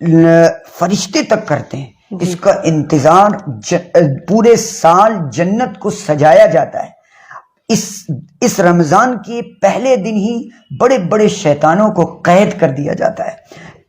فرشتے تک کرتے ہیں. اس کا انتظار پورے سال جنت کو سجایا جاتا ہے. اس رمضان کے پہلے دن ہی بڑے بڑے شیطانوں کو قید کر دیا جاتا ہے.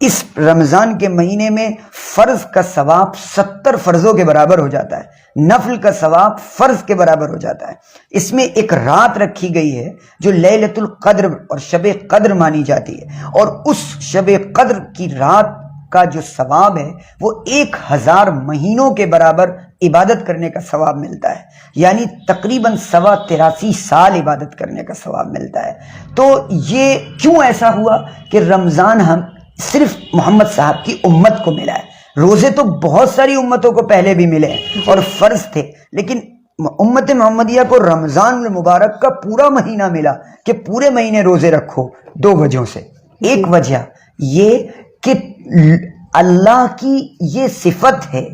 اس رمضان کے مہینے میں فرض کا ثواب 70 فرضوں کے برابر ہو جاتا ہے, نفل کا ثواب فرض کے برابر ہو جاتا ہے. اس میں ایک رات رکھی گئی ہے جو لیلۃ القدر اور شب قدر مانی جاتی ہے, اور اس شب قدر کی رات کا جو ثواب ہے وہ 1000 مہینوں کے برابر عبادت کرنے کا ثواب ملتا ہے, یعنی تقریباً 83 سال عبادت کرنے کا ثواب ملتا ہے. تو یہ کیوں ایسا ہوا کہ رمضان ہم صرف محمد صاحب کی امت کو ملا ہے؟ روزے تو بہت ساری امتوں کو پہلے بھی ملے ہیں اور فرض تھے, لیکن امت محمدیہ کو رمضان المبارک کا پورا مہینہ ملا کہ پورے مہینے روزے رکھو. 2 وجہوں سے. ایک وجہ یہ کہ اللہ کی یہ صفت ہے,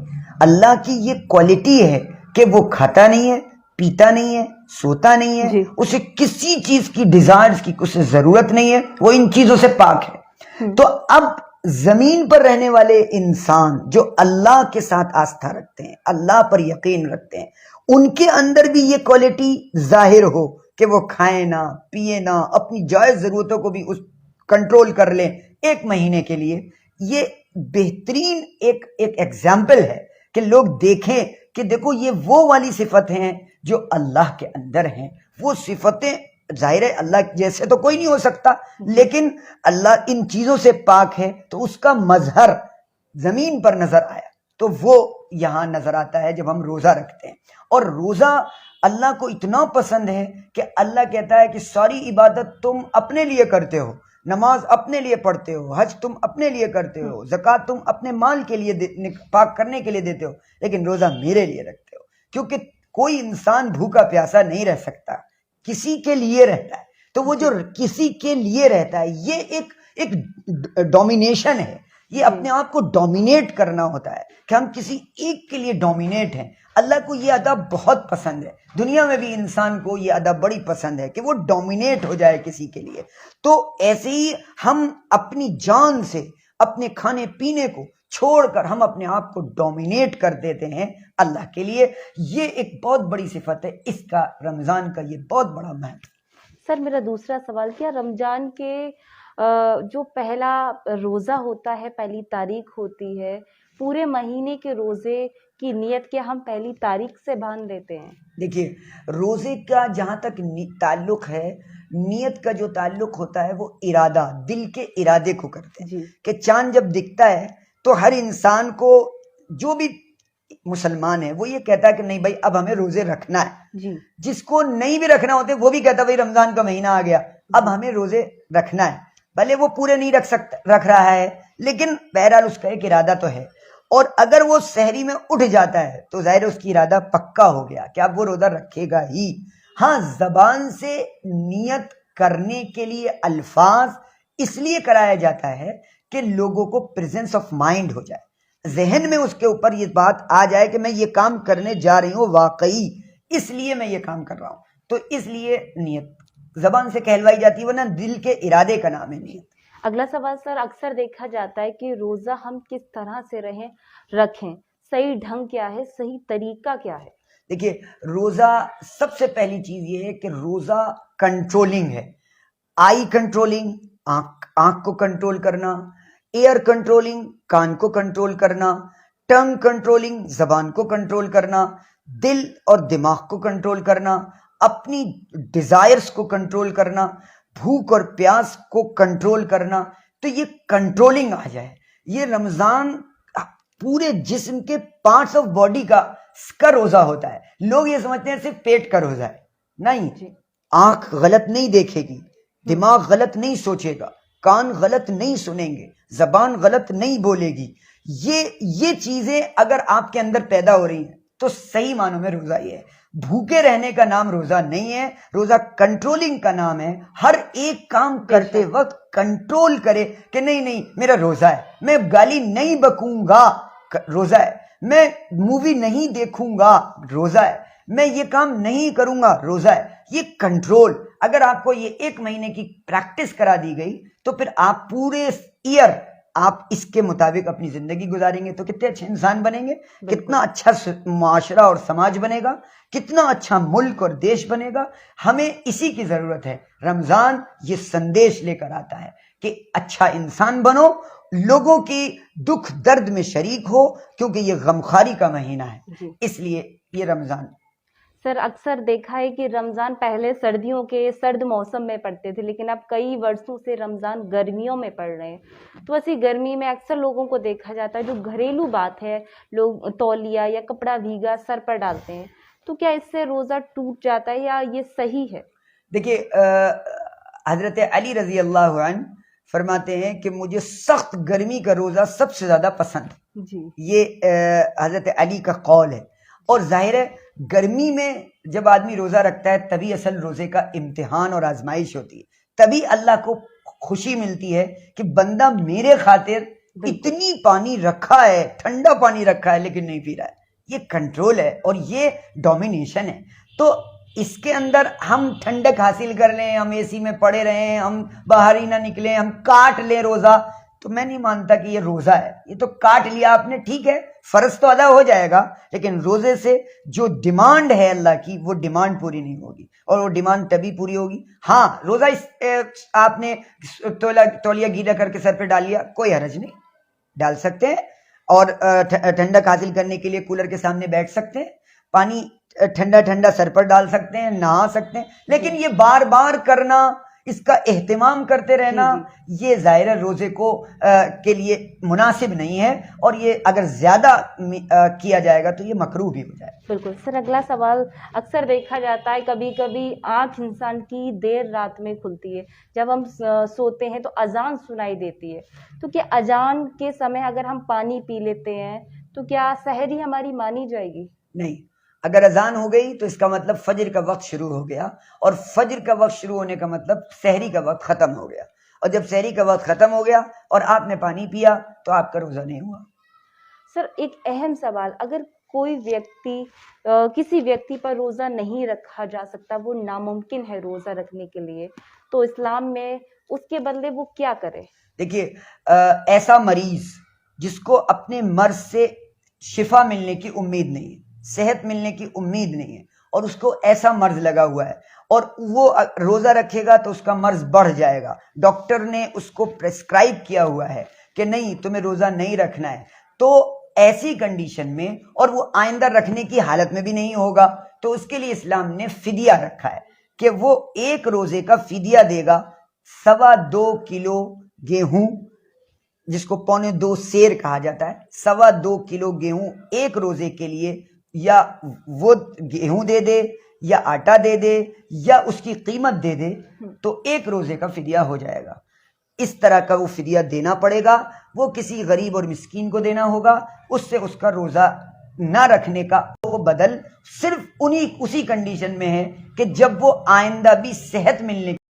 اللہ کی یہ کوالٹی ہے کہ وہ کھاتا نہیں ہے, پیتا نہیں ہے, سوتا نہیں ہے, اسے کسی چیز کی ڈیزائرز کی اسے ضرورت نہیں ہے, وہ ان چیزوں سے پاک ہے. تو اب زمین پر رہنے والے انسان جو اللہ کے ساتھ آستھا رکھتے ہیں, اللہ پر یقین رکھتے ہیں, ان کے اندر بھی یہ کوالٹی ظاہر ہو کہ وہ کھائیں نہ, پیئے نہ, اپنی جائز ضرورتوں کو بھی اس کنٹرول کر لیں 1 مہینے کے لیے. یہ بہترین ایک ایگزامپل ہے کہ لوگ دیکھیں کہ دیکھو یہ وہ والی صفت ہیں جو اللہ کے اندر ہیں. وہ صفتیں ظاہر ہے اللہ جیسے تو کوئی نہیں ہو سکتا, لیکن اللہ ان چیزوں سے پاک ہے, تو اس کا مظہر زمین پر نظر آیا. تو وہ یہاں نظر آتا ہے جب ہم روزہ رکھتے ہیں. اور روزہ اللہ کو اتنا پسند ہے کہ اللہ کہتا ہے کہ ساری عبادت تم اپنے لیے کرتے ہو, نماز اپنے لیے پڑھتے ہو, حج تم اپنے لیے کرتے ہو, زکوٰۃ تم اپنے مال کے لیے پاک کرنے کے لیے دیتے ہو, لیکن روزہ میرے لیے رکھتے ہو. کیونکہ کوئی انسان بھوکا پیاسا نہیں رہ سکتا, کسی کے لیے رہتا ہے. تو وہ جو کسی کے لیے رہتا ہے یہ ایک ڈومینیشن ہے, یہ اپنے آپ کو ڈومینیٹ کرنا ہوتا ہے کہ ہم کسی ایک کے لیے ڈومینیٹ ہیں. اللہ کو یہ ادا بہت پسند ہے, دنیا میں بھی انسان کو یہ ادا بڑی پسند ہے کہ وہ ڈومینیٹ ہو جائے کسی کے لیے. تو ایسے ہی ہم اپنی جان سے اپنے کھانے پینے کو چھوڑ کر ہم اپنے آپ کو ڈومینیٹ کر دیتے ہیں اللہ کے لیے. یہ ایک بہت بڑی صفت ہے, اس کا رمضان کا یہ بہت بڑا مہتو. سر میرا دوسرا سوال, کیا رمضان کے جو پہلا روزہ ہوتا ہے, پہلی تاریخ ہوتی ہے, پورے مہینے کے روزے کی نیت کیا ہم پہلی تاریخ سے باندھ لیتے ہیں؟ دیکھیے روزے کا جہاں تک تعلق ہے, نیت کا جو تعلق ہوتا ہے وہ ارادہ, دل کے ارادے کو کرتے ہیں. کہ چاند جب دکھتا ہے تو ہر انسان کو, جو بھی مسلمان ہے وہ یہ کہتا ہے کہ نہیں بھائی اب ہمیں روزے رکھنا ہے. جس کو نہیں بھی رکھنا ہوتے وہ بھی کہتا ہے بھائی رمضان کا مہینہ آ گیا, اب ہمیں روزے رکھنا ہے. بھلے وہ پورے نہیں رکھ رہا ہے, لیکن بہرحال اس کا ایک ارادہ تو ہے. اور اگر وہ سحری میں اٹھ جاتا ہے تو ظاہر اس کی ارادہ پکا ہو گیا کہ اب وہ روزہ رکھے گا ہی. ہاں زبان سے نیت کرنے کے لیے الفاظ اس لیے کرایا جاتا ہے کہ لوگوں کو پریزنس آف مائنڈ ہو جائے, ذہن میں اس کے اوپر یہ بات آ جائے کہ میں یہ کام کرنے جا رہی ہوں, واقعی اس لیے میں یہ کام کر رہا ہوں. تو اس لیے نیت زبان سے کہلوائی جاتی ہے, ورنہ دل کے ارادے کا نام ہے نیت. اگلا سوال سر, اکثر دیکھا جاتا ہے کہ روزہ ہم کس طرح سے رکھیں, صحیح ڈھنگ کیا ہے, صحیح طریقہ کیا ہے؟ دیکھیے روزہ سب سے پہلی چیز یہ ہے کہ روزہ کنٹرولنگ ہے. آئی کنٹرولنگ, آنکھ کو کنٹرول کرنا, ایئر کنٹرولنگ, کان کو کنٹرول کرنا, ٹنگ کنٹرولنگ, زبان کو کنٹرول کرنا, دل اور دماغ کو کنٹرول کرنا, اپنی ڈیزائرز کو کنٹرول کرنا, بھوک اور پیاس کو کنٹرول کرنا. تو یہ کنٹرولنگ آ جائے. یہ رمضان پورے جسم کے پارٹس آف باڈی کا روزہ ہوتا ہے. لوگ یہ سمجھتے ہیں صرف پیٹ کا روزہ ہے, نہیں. آنکھ غلط نہیں دیکھے گی, دماغ غلط نہیں سوچے گا, کان غلط نہیں سنیں گے, زبان غلط نہیں بولے گی. یہ چیزیں اگر آپ کے اندر پیدا ہو رہی ہیں تو صحیح معنوں میں روزہ یہ ہے. بھوکے رہنے کا نام روزہ نہیں ہے, روزہ کنٹرولنگ کا نام ہے. ہر ایک کام کرتے وقت کنٹرول کرے کہ نہیں میرا روزہ ہے, میں گالی نہیں بکوں گا, روزہ ہے. میں مووی نہیں دیکھوں گا, روزہ ہے. میں یہ کام نہیں کروں گا, روزہ ہے. یہ کنٹرول اگر آپ کو یہ 1 مہینے کی پریکٹس کرا دی گئی تو پھر آپ پورے ایئر آپ اس کے مطابق اپنی زندگی گزاریں گے تو کتنے اچھے انسان بنیں گے, کتنا اچھا معاشرہ اور سماج بنے گا, کتنا اچھا ملک اور دیش بنے گا. ہمیں اسی کی ضرورت ہے. رمضان یہ سندیش لے کر آتا ہے کہ اچھا انسان بنو, لوگوں کی دکھ درد میں شریک ہو, کیونکہ یہ غمخواری کا مہینہ ہے, اس لیے یہ رمضان. سر اکثر دیکھا ہے کہ رمضان پہلے سردیوں کے سرد موسم میں پڑتے تھے, لیکن اب کئی برسوں سے رمضان گرمیوں میں پڑ رہے ہیں. تو ایسی گرمی میں اکثر لوگوں کو دیکھا جاتا ہے جو گھریلو بات ہے, لوگ تولیہ یا کپڑا بھیگا سر پر ڈالتے ہیں, تو کیا اس سے روزہ ٹوٹ جاتا ہے یا یہ صحیح ہے؟ دیکھیے حضرت علی رضی اللہ عنہ فرماتے ہیں کہ مجھے سخت گرمی کا روزہ سب سے زیادہ پسند ہے. جی, یہ حضرت علی کا قول ہے. اور ظاہر ہے گرمی میں جب آدمی روزہ رکھتا ہے تبھی اصل روزے کا امتحان اور آزمائش ہوتی ہے, تبھی اللہ کو خوشی ملتی ہے کہ بندہ میرے خاطر اتنی پانی رکھا ہے, ٹھنڈا پانی رکھا ہے لیکن نہیں پی رہا ہے. یہ کنٹرول ہے اور یہ ڈومینیشن ہے. تو اس کے اندر ہم ٹھنڈک حاصل کر لیں, ہم اے سی میں پڑے رہیں, ہم باہر ہی نہ نکلیں, ہم کاٹ لیں روزہ, تو میں نہیں مانتا کہ یہ روزہ ہے. یہ تو کاٹ لیا آپ نے, ٹھیک ہے, فرض تو ادا ہو جائے گا, لیکن روزے سے جو ڈیمانڈ ہے اللہ کی وہ ڈیمانڈ پوری نہیں ہوگی, اور وہ ڈیمانڈ تبھی پوری ہوگی. ہاں روزہ آپ نے تولیہ گیلا کر کے سر پہ ڈال لیا, کوئی حرج نہیں, ڈال سکتے ہیں. اور ٹھنڈک حاصل کرنے کے لیے کولر کے سامنے بیٹھ سکتے ہیں, پانی ٹھنڈا ٹھنڈا سر پر ڈال سکتے ہیں, نہا سکتے ہیں. لیکن یہ بار بار کرنا, اس کا اہتمام کرتے رہنا, یہ ظاہر روزے کو کے لیے مناسب نہیں ہے, اور یہ اگر زیادہ کیا جائے گا تو یہ مکروہ بھی ہو جائے. بالکل. سر اگلا سوال, اکثر دیکھا جاتا ہے کبھی کبھی آنکھ انسان کی دیر رات میں کھلتی ہے, جب ہم سوتے ہیں تو اذان سنائی دیتی ہے, تو کیا اذان کے سمے اگر ہم پانی پی لیتے ہیں تو کیا سحری ہماری مانی جائے گی؟ نہیں, اگر اذان ہو گئی تو اس کا مطلب فجر کا وقت شروع ہو گیا, اور فجر کا وقت شروع ہونے کا مطلب سحری کا وقت ختم ہو گیا, اور جب سحری کا وقت ختم ہو گیا اور آپ نے پانی پیا تو آپ کا روزہ نہیں ہوا. سر ایک اہم سوال, اگر کوئی ویکتی کسی ویکتی پر روزہ نہیں رکھا جا سکتا, وہ ناممکن ہے روزہ رکھنے کے لیے, تو اسلام میں اس کے بدلے وہ کیا کرے؟ دیکھیے ایسا مریض جس کو اپنے مرض سے شفا ملنے کی امید نہیں ہے, صحت ملنے کی امید نہیں ہے, اور اس کو ایسا مرض لگا ہوا ہے, اور وہ روزہ رکھے گا تو اس کا مرض بڑھ جائے گا, ڈاکٹر نے اس کو پریسکرائب کیا ہوا ہے کہ نہیں تمہیں روزہ نہیں رکھنا ہے, تو ایسی کنڈیشن میں, اور وہ آئندہ رکھنے کی حالت میں بھی نہیں ہوگا, تو اس کے لیے اسلام نے فدیہ رکھا ہے کہ وہ ایک روزے کا فدیہ دے گا. 2.25 کلو گیہوں, جس کو 2.25 سیر کہا جاتا ہے, 2.25 کلو گیہوں ایک روزے کے لیے, یا وہ گیہوں دے دے یا آٹا دے دے یا اس کی قیمت دے دے, تو ایک روزے کا فدیہ ہو جائے گا. اس طرح کا وہ فدیہ دینا پڑے گا, وہ کسی غریب اور مسکین کو دینا ہوگا, اس سے اس کا روزہ نہ رکھنے کا وہ بدل صرف اسی کنڈیشن میں ہے کہ جب وہ آئندہ بھی صحت ملنے کی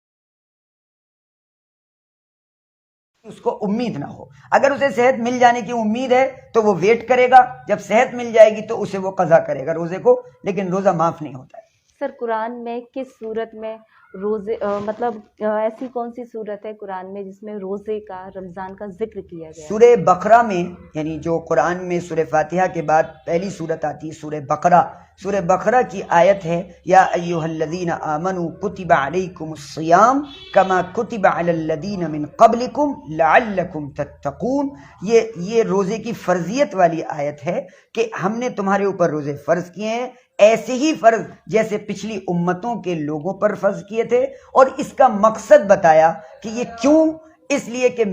اس کو امید نہ ہو. اگر اسے صحت مل جانے کی امید ہے تو وہ ویٹ کرے گا, جب صحت مل جائے گی تو اسے وہ قضا کرے گا روزے کو, لیکن روزہ معاف نہیں ہوتا ہے. سر قرآن میں کس صورت میں روزے مطلب ایسی کون سی صورت ہے قرآن میں جس میں روزے کا, رمضان کا ذکر کیا گیا؟ سورہ بقرہ میں, یعنی جو قرآن میں سورہ فاتحہ کے بعد پہلی صورت آتی ہے سورہ بقرہ, سورہ بقرہ کی آیت ہے یا ایھا الذین آمنوا کتب علیکم الصیام کما کتب علی الذین من قبلکم لعلکم تتقون. یہ روزے کی فرضیت والی آیت ہے کہ ہم نے تمہارے اوپر روزے فرض کیے ہیں, ایسے ہی فرض جیسے پچھلی امتوں کے لوگوں پر فرض کیے تھے. اور اس کا مقصد بتایا کہ یہ کیوں, اس لیے کہ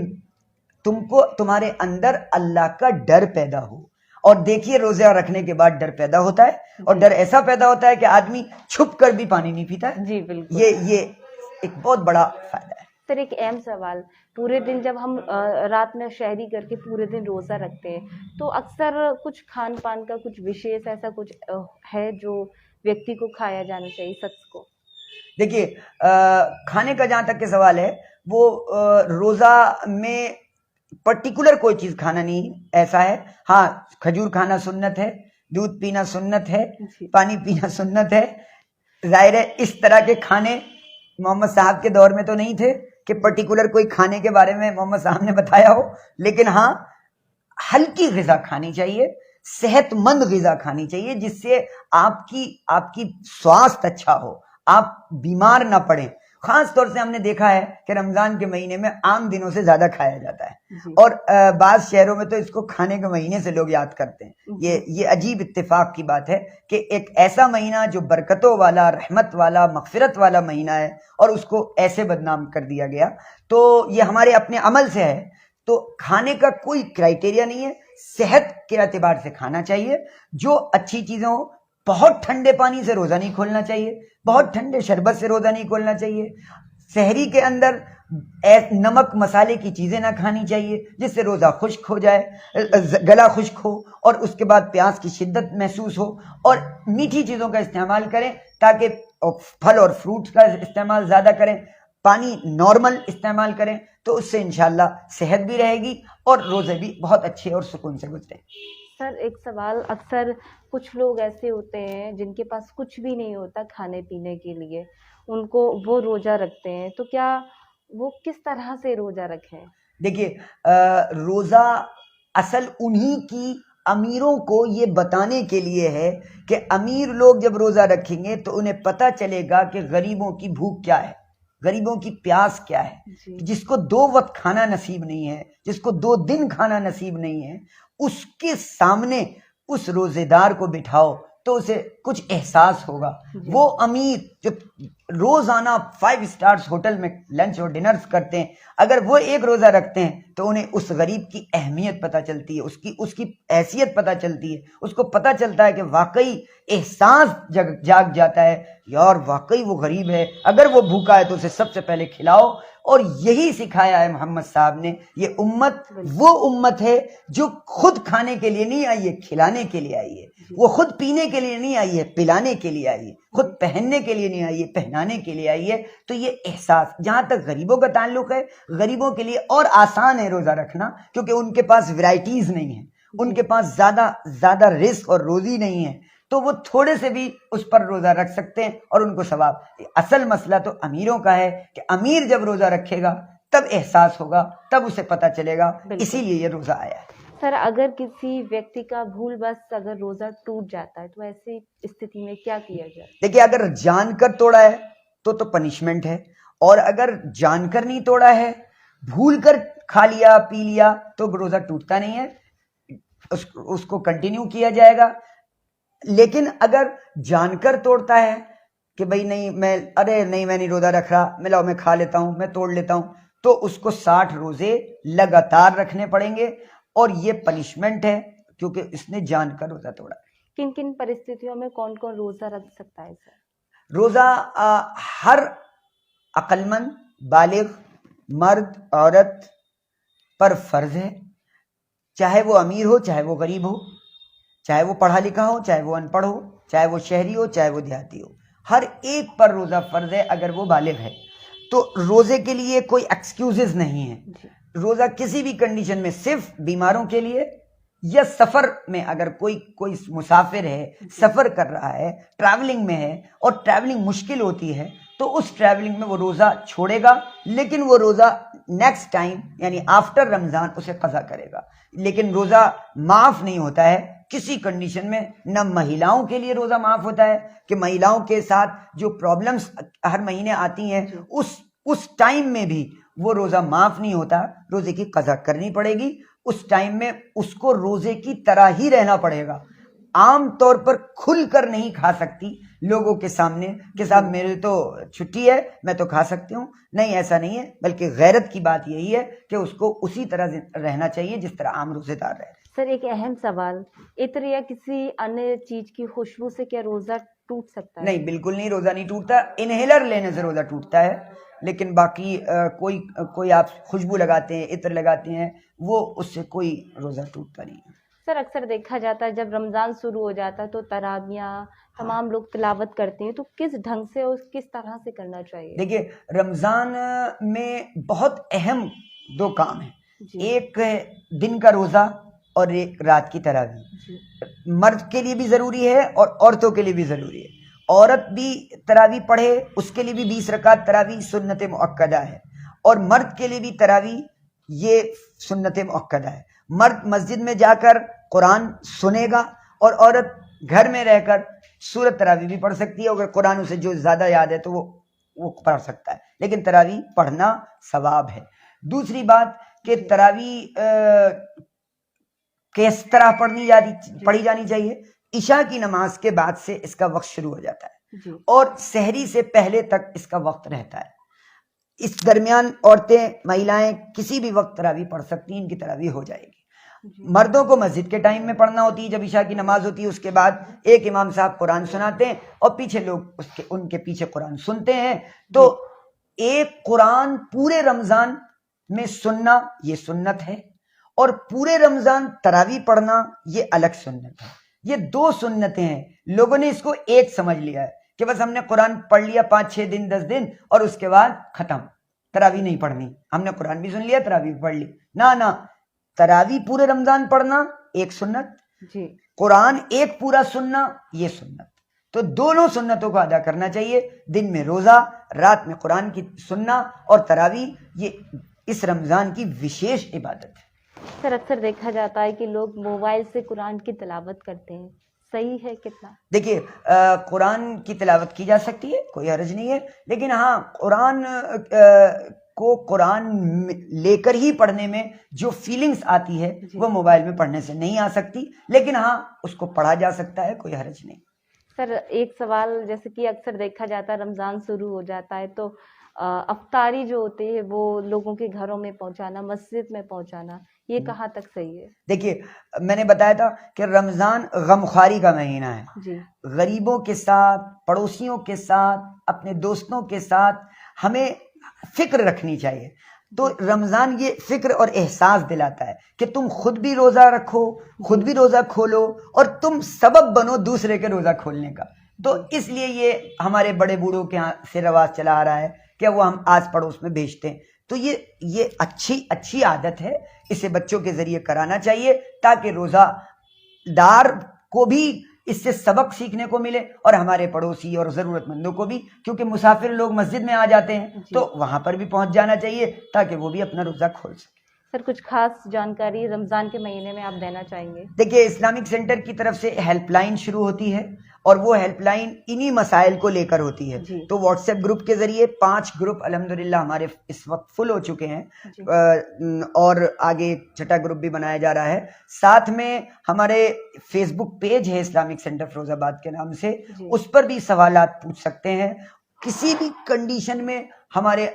تم کو تمہارے اندر اللہ کا ڈر پیدا ہو. اور دیکھیے روزہ رکھنے کے بعد ڈر پیدا ہوتا ہے, اور ڈر ایسا پیدا ہوتا ہے کہ آدمی چھپ کر بھی پانی نہیں پیتا ہے. جی بالکل, یہ ایک بہت بڑا فائدہ ہے. سر ایک اہم سوال, پورے دن جب ہم رات میں شہری کر کے پورے دن روزہ رکھتے ہیں تو اکثر کچھ کھان پان کا کچھ وشیش ایسا کچھ ہے جو ویکتی کو کھایا جانا چاہیے, شخص کو؟ دیکھیے کھانے کا جہاں تک کے سوال ہے, وہ روزہ میں پرٹیکولر کوئی چیز کھانا نہیں ایسا ہے. ہاں کھجور کھانا سنت ہے, دودھ پینا سنت ہے, پانی پینا سنت ہے. ظاہر ہے اس طرح کے کھانے محمد صاحب کے دور میں تو نہیں تھے, کہ پرٹیکولر کوئی کھانے کے بارے میں محمد صاحب نے بتایا ہو، لیکن ہاں ہلکی غذا کھانی چاہیے، صحت مند غذا کھانی چاہیے، جس سے آپ کی سواستھ اچھا ہو، آپ بیمار نہ پڑیں. خاص طور سے ہم نے دیکھا ہے کہ رمضان کے مہینے میں عام دنوں سے زیادہ کھایا جاتا ہے، اور بعض شہروں میں تو اس کو کھانے کے مہینے سے لوگ یاد کرتے ہیں. یہ عجیب اتفاق کی بات ہے کہ ایک ایسا مہینہ جو برکتوں والا، رحمت والا، مغفرت والا مہینہ ہے، اور اس کو ایسے بدنام کر دیا گیا. تو یہ ہمارے اپنے عمل سے ہے. تو کھانے کا کوئی کرائٹیریا نہیں ہے، صحت کے اعتبار سے کھانا چاہیے، جو اچھی چیزیں ہوں. بہت ٹھنڈے پانی سے روزہ نہیں کھولنا چاہیے، بہت ٹھنڈے شربت سے روزہ نہیں کھولنا چاہیے. سحری کے اندر نمک مسالے کی چیزیں نہ کھانی چاہیے جس سے روزہ خشک ہو جائے، گلا خشک ہو، اور اس کے بعد پیاس کی شدت محسوس ہو. اور میٹھی چیزوں کا استعمال کریں، تاکہ پھل اور فروٹس کا استعمال زیادہ کریں، پانی نارمل استعمال کریں، تو اس سے انشاءاللہ صحت بھی رہے گی اور روزے بھی بہت اچھے اور سکون سے گزریں. سر ایک سوال، اکثر کچھ لوگ ایسے ہوتے ہیں جن کے پاس کچھ بھی نہیں ہوتا کھانے پینے کے لیے، ان کو وہ روزہ رکھتے ہیں، تو کیا وہ کس طرح سے روزہ رکھیں؟ دیکھیے، روزہ اصل انہی کی امیروں کو یہ بتانے کے لیے ہے کہ امیر لوگ جب روزہ رکھیں گے تو انہیں پتہ چلے گا کہ غریبوں کی بھوک کیا ہے، غریبوں کی پیاس کیا ہے. جس کو 2 وقت کھانا نصیب نہیں ہے، جس کو 2 دن کھانا نصیب نہیں ہے، اس کے سامنے اس روزے دار کو بٹھاؤ تو اسے کچھ احساس ہوگا. وہ امیر جو روزانہ 5 اسٹارز ہوٹل میں لنچ اور ڈنرز کرتے ہیں، اگر وہ ایک روزہ رکھتے ہیں تو انہیں اس غریب کی اہمیت پتہ چلتی ہے، اس کی حیثیت پتہ چلتی ہے، اس کو پتہ چلتا ہے کہ واقعی احساس جاگ جاتا ہے، یار واقعی وہ غریب ہے، اگر وہ بھوکا ہے تو اسے سب سے پہلے کھلاؤ. اور یہی سکھایا ہے محمد صاحب نے. یہ امت وہ امت ہے جو خود کھانے کے لیے نہیں آئی ہے، کھلانے کے لیے آئی ہے. وہ خود پینے کے لیے نہیں آئی ہے، پلانے کے لیے آئی ہے. خود پہننے کے لیے نہیں آئی ہے، پہنانے کے لیے آئی ہے. تو یہ احساس، جہاں تک غریبوں کا تعلق ہے، غریبوں کے لیے اور آسان ہے روزہ رکھنا، کیونکہ ان کے پاس ورائٹیز نہیں ہیں، ان کے پاس زیادہ رزق اور روزی نہیں ہے، تو وہ تھوڑے سے بھی اس پر روزہ رکھ سکتے ہیں اور ان کو ثواب. اصل مسئلہ تو امیروں کا ہے کہ امیر جب روزہ رکھے گا تب احساس ہوگا، تب اسے پتہ چلے گا. اسی لیے یہ روزہ آیا ہے. سر اگر کسی ویکتی کا بھول بس اگر روزہ ٹوٹ جاتا ہے تو ایسی استھتی میں کیا کیا جائے؟ دیکھیے، اگر جان کر توڑا ہے تو پنشمنٹ ہے، اور اگر جان کر نہیں توڑا ہے، بھول کر کھا لیا پی لیا تو روزہ ٹوٹتا نہیں ہے، اس کو کنٹینیو کیا جائے گا. لیکن اگر جان کر توڑتا ہے کہ بھئی نہیں میں نہیں روزہ رکھ رہا، میں کھا لیتا ہوں، میں توڑ لیتا ہوں، تو اس کو 60 روزے لگاتار رکھنے پڑیں گے، اور یہ پنشمنٹ ہے کیونکہ اس نے جان کر روزہ توڑا. کن کن پرستتھیوں میں کون کون روزہ رکھ سکتا ہے سر؟ روزہ ہر عقل مند بالغ مرد عورت پر فرض ہے، چاہے وہ امیر ہو، چاہے وہ غریب ہو، چاہے وہ پڑھا لکھا ہو، چاہے وہ ان پڑھ ہو، چاہے وہ شہری ہو، چاہے وہ دیہاتی ہو. ہر ایک پر روزہ فرض ہے اگر وہ بالغ ہے. تو روزے کے لیے کوئی ایکسکیوزز نہیں ہے. روزہ کسی بھی کنڈیشن میں، صرف بیماروں کے لیے، یا سفر میں اگر کوئی مسافر ہے، سفر کر رہا ہے، ٹریولنگ میں ہے اور ٹریولنگ مشکل ہوتی ہے، تو اس ٹریولنگ میں وہ روزہ چھوڑے گا، لیکن وہ روزہ نیکسٹ ٹائم یعنی آفٹر رمضان اسے قضا کرے گا. لیکن روزہ معاف نہیں ہوتا ہے کسی کنڈیشن میں. نہ مہیلاؤں کے لیے روزہ معاف ہوتا ہے کہ مہیلاؤں کے ساتھ جو پرابلمز ہر مہینے آتی ہیں اس ٹائم میں بھی وہ روزہ معاف نہیں ہوتا، روزے کی قضا کرنی پڑے گی. اس ٹائم میں اس کو روزے کی طرح ہی رہنا پڑے گا. عام طور پر کھل کر نہیں کھا سکتی لوگوں کے سامنے کہ صاحب میرے تو چھٹی ہے، میں تو کھا سکتی ہوں. نہیں، ایسا نہیں ہے، بلکہ غیرت کی بات یہی ہے کہ اس کو اسی طرح رہنا چاہیے جس طرح عام روزے دار رہے. سر ایک اہم سوال، عطر یا کسی انیہ چیز کی خوشبو سے کیا روزہ ٹوٹ سکتا ہے؟ نہیں، بالکل نہیں، روزہ نہیں ٹوٹتا. انہیلر لینے سے روزہ ٹوٹتا ہے، لیکن باقی کوئی آپ خوشبو لگاتے ہیں، عطر لگاتے ہیں، وہ اس سے کوئی روزہ ٹوٹتا نہیں. سر اکثر دیکھا جاتا ہے جب رمضان شروع ہو جاتا ہے تو تراویحاں تمام لوگ تلاوت کرتے ہیں، تو کس ڈھنگ سے اور کس طرح سے کرنا چاہیے؟ دیکھیے، رمضان میں بہت اہم 2 کام ہیں. ایک دن کا روزہ اور ایک رات کی تراویح. مرد کے لیے بھی ضروری ہے اور عورتوں کے لیے بھی ضروری ہے. عورت بھی تراویح پڑھے، اس کے لیے بھی 20 رکعت تراویح سنت مؤکدہ ہے. اور مرد کے لیے بھی تراویح یہ سنت مؤکدہ ہے. مرد مسجد میں جا کر قرآن سنے گا اور عورت گھر میں رہ کر سورت تراویح بھی پڑھ سکتی ہے. اگر قرآن اسے جو زیادہ یاد ہے تو وہ پڑھ سکتا ہے, لیکن تراویح پڑھنا ثواب ہے. دوسری بات کہ تراویح کس طرح پڑھی جانی چاہیے. عشاء کی نماز کے بعد سے اس کا وقت شروع ہو جاتا ہے اور سحری سے پہلے تک اس کا وقت رہتا ہے. اس درمیان عورتیں مہیلائیں کسی بھی وقت تراویح پڑھ سکتی ہیں, ان کی تراویح ہو جائے گی. مردوں کو مسجد کے ٹائم میں پڑھنا ہوتی ہے جب عشاء کی نماز ہوتی ہے, اس کے بعد ایک امام صاحب قرآن سناتے ہیں اور پیچھے لوگ ان کے پیچھے قرآن سنتے ہیں. تو ایک قرآن پورے رمضان میں سننا یہ سنت ہے, اور پورے رمضان تراویح پڑھنا یہ الگ سنت ہے. یہ دو سنتیں ہیں. لوگوں نے اس کو ایک سمجھ لیا ہے کہ بس ہم نے قرآن پڑھ لیا 5-6 دن 10 دن اور اس کے بعد ختم, تراویح نہیں پڑھنی, ہم نے قرآن بھی سن لیا تراویح بھی پڑھ لی. نہ, تراویح پورے رمضان پڑھنا ایک سنت, قرآن ایک پورا سننا یہ سنت. تو دونوں سنتوں کو ادا کرنا چاہیے. دن میں روزہ, رات میں قرآن کی سننا اور تراویح یہ اس رمضان کی وشیش عبادت ہے. سر اکثر دیکھا جاتا ہے کہ لوگ موبائل سے قرآن کی تلاوت کرتے ہیں, صحیح ہے کتنا؟ دیکھیے قرآن کی تلاوت کی جا سکتی ہے, کوئی حرج نہیں ہے, لیکن ہاں قرآن لے کر ہی پڑھنے میں جو فیلنگز آتی ہے وہ موبائل میں پڑھنے سے نہیں آ سکتی, لیکن ہاں اس کو پڑھا جا سکتا ہے, کوئی حرج نہیں. سر ایک سوال, جیسے کہ اکثر دیکھا جاتا ہے رمضان شروع ہو جاتا ہے تو افطاری جو ہوتی ہے وہ لوگوں کے گھروں میں پہنچانا, مسجد میں پہنچانا, یہ کہاں تک صحیح ہے؟ دیکھیے میں نے بتایا تھا کہ رمضان غمخواری کا مہینہ ہے. غریبوں کے ساتھ, پڑوسیوں کے ساتھ, اپنے دوستوں کے ساتھ ہمیں فکر رکھنی چاہیے. تو رمضان یہ فکر اور احساس دلاتا ہے کہ تم خود بھی روزہ رکھو, خود بھی روزہ کھولو اور تم سبب بنو دوسرے کے روزہ کھولنے کا. تو اس لیے یہ ہمارے بڑے بوڑھوں کے ہاں سے رواج چلا آ رہا ہے کہ وہ ہم آس پڑوس میں بھیجتے ہیں. تو یہ اچھی عادت ہے, اسے بچوں کے ذریعے کرانا چاہیے تاکہ روزہ دار کو بھی اس سے سبق سیکھنے کو ملے اور ہمارے پڑوسی اور ضرورت مندوں کو بھی, کیونکہ مسافر لوگ مسجد میں آ جاتے ہیں تو وہاں پر بھی پہنچ جانا چاہیے تاکہ وہ بھی اپنا روزہ کھول سکے. سر کچھ خاص جانکاری رمضان کے مہینے میں آپ دینا چاہیں گے؟ دیکھیے اسلامک سینٹر کی طرف سے ہیلپ لائن شروع ہوتی ہے اور وہ ہیلپ لائن انہی مسائل کو لے کر ہوتی ہے. تو واٹس ایپ گروپ کے ذریعے 5 گروپ الحمدللہ ہمارے اس وقت فل ہو چکے ہیں اور آگے 6ٹھا گروپ بھی بنایا جا رہا ہے. ساتھ میں ہمارے فیس بک پیج ہے اسلامک سینٹر فیروز آباد کے نام سے, اس پر بھی سوالات پوچھ سکتے ہیں. کسی بھی کنڈیشن میں ہمارے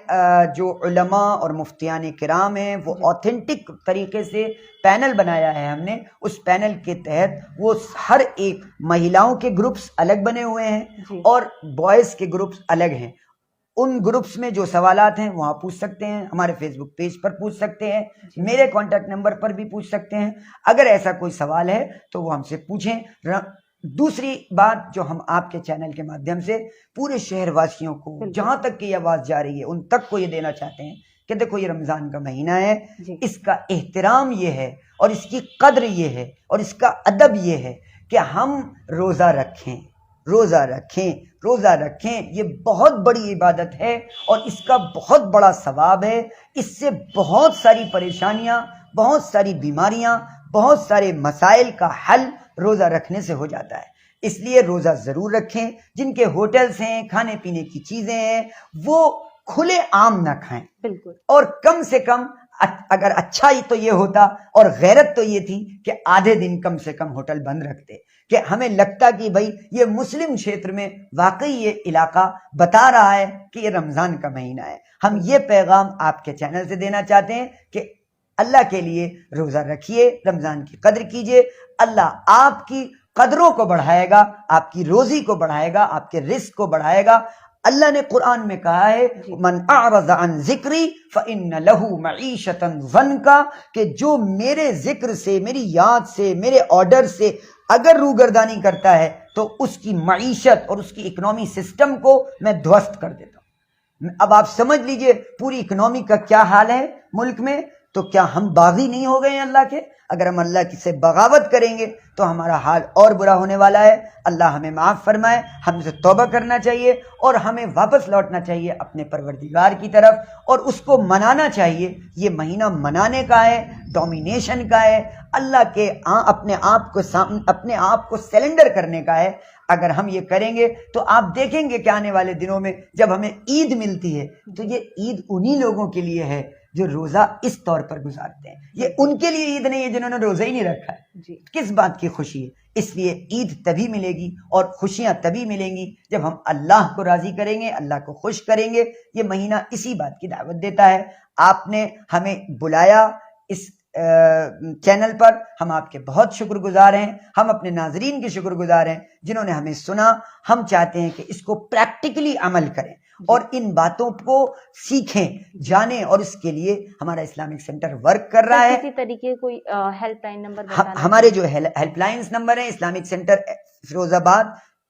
جو علماء اور مفتیان کرام ہیں وہ آتھینٹک طریقے سے پینل بنایا ہے ہم نے. اس پینل کے تحت وہ ہر ایک مہیلاؤں کے گروپس الگ بنے ہوئے ہیں اور بوائز کے گروپس الگ ہیں. ان گروپس میں جو سوالات ہیں وہاں پوچھ سکتے ہیں, ہمارے فیس بک پیج پر پوچھ سکتے ہیں, میرے کانٹیکٹ نمبر پر بھی پوچھ سکتے ہیں. اگر ایسا کوئی سوال ہے تو وہ ہم سے پوچھیں. دوسری بات جو ہم آپ کے چینل کے مادھیم سے پورے شہر واسیوں کو جہاں تک کہ یہ آواز جا رہی ہے ان تک کو یہ دینا چاہتے ہیں کہ دیکھو یہ رمضان کا مہینہ ہے, اس کا احترام یہ ہے اور اس کی قدر یہ ہے اور اس کا ادب یہ ہے کہ ہم روزہ رکھیں, روزہ رکھیں, روزہ رکھیں. یہ بہت بڑی عبادت ہے اور اس کا بہت بڑا ثواب ہے. اس سے بہت ساری پریشانیاں, بہت ساری بیماریاں, بہت سارے مسائل کا حل روزہ رکھنے سے ہو جاتا ہے. اس لیے روزہ ضرور رکھیں. جن کے ہوٹلز ہیں, کھانے پینے کی چیزیں ہیں, وہ کھلے عام نہ کھائیں. بالکل. اور کم سے کم اگر اچھا ہی تو یہ ہوتا اور غیرت تو یہ تھی کہ آدھے دن کم سے کم ہوٹل بند رکھتے, کہ ہمیں لگتا کہ بھائی یہ مسلم چھیتر میں واقعی یہ علاقہ بتا رہا ہے کہ یہ رمضان کا مہینہ ہے. ہم یہ پیغام آپ کے چینل سے دینا چاہتے ہیں کہ اللہ کے لیے روزہ رکھیے, رمضان کی قدر کیجیے. اللہ آپ کی قدروں کو بڑھائے گا, آپ کی روزی کو بڑھائے گا, آپ کے رزق کو بڑھائے گا. اللہ نے قرآن میں کہا ہے من اعرض عن ذکری فإن له معیشۃ ضنکا, کہ جو میرے ذکر سے, میری یاد سے, میرے آرڈر سے اگر روگردانی کرتا ہے تو اس کی معیشت اور اس کی اکنامی سسٹم کو میں دھوست کر دیتا ہوں. اب آپ سمجھ لیجئے پوری اکنامی کا کیا حال ہے ملک میں, تو کیا ہم باغی نہیں ہو گئے ہیں اللہ کے؟ اگر ہم اللہ کی سے بغاوت کریں گے تو ہمارا حال اور برا ہونے والا ہے. اللہ ہمیں معاف فرمائے. ہم سے توبہ کرنا چاہیے اور ہمیں واپس لوٹنا چاہیے اپنے پروردگار کی طرف اور اس کو منانا چاہیے. یہ مہینہ منانے کا ہے, ڈومینیشن کا ہے, اللہ کے اپنے آپ کو سیلنڈر کرنے کا ہے. اگر ہم یہ کریں گے تو آپ دیکھیں گے کہ آنے والے دنوں میں جب ہمیں عید ملتی ہے تو یہ عید انہی لوگوں کے لیے ہے جو روزہ اس طور پر گزارتے ہیں. یہ ان کے لیے عید نہیں ہے جنہوں نے روزہ ہی نہیں رکھا ہے. کس بات کی خوشی ہے؟ اس لیے عید تبھی ملے گی اور خوشیاں تبھی ملیں گی جب ہم اللہ کو راضی کریں گے, اللہ کو خوش کریں گے. یہ مہینہ اسی بات کی دعوت دیتا ہے. آپ نے ہمیں بلایا اس چینل پر, ہم آپ کے بہت شکر گزار ہیں. ہم اپنے ناظرین کے شکر گزار ہیں جنہوں نے ہمیں سنا. ہم چاہتے ہیں کہ اس کو پریکٹیکلی عمل کریں اور ان باتوں کو سیکھیں, جانیں, اور اس کے لیے ہمارا اسلامک سینٹر ورک کر رہا ہے. کسی طریقے کوئی ہیلپ لائن نمبر ہمارے جو ہیلپ لائنز نمبر ہیں, اسلامک سینٹر فیروز آباد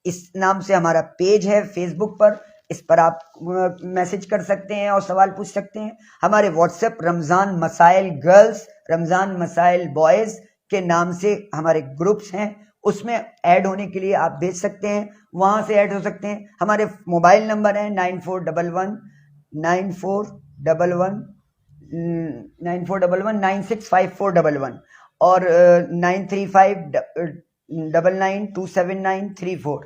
اس نام سے ہمارا پیج ہے فیس بک پر, اس پر آپ میسج کر سکتے ہیں اور سوال پوچھ سکتے ہیں. ہمارے واٹس ایپ رمضان مسائل گرلز, رمضان مسائل بوائز کے نام سے ہمارے گروپس ہیں, اس میں ایڈ ہونے کے لیے آپ بھیج سکتے ہیں, وہاں سے ایڈ ہو سکتے ہیں. ہمارے موبائل نمبر ہیں 9411965411 اور 9359927934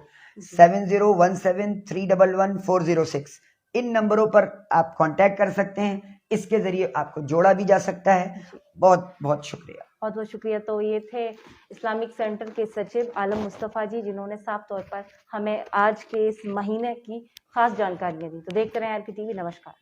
7017311406. ان نمبروں پر آپ کانٹیکٹ کر سکتے ہیں. اس کے ذریعے آپ کو جوڑا بھی جا سکتا ہے. بہت بہت شکریہ. بہت بہت شکریہ. تو یہ تھے اسلامک سینٹر کے سچو عالم مصطفیٰ جی, جنہوں نے صاف طور پر ہمیں آج کے اس مہینے کی خاص جانکاریاں دی. تو دیکھتے رہیں RP TV. نمسکار.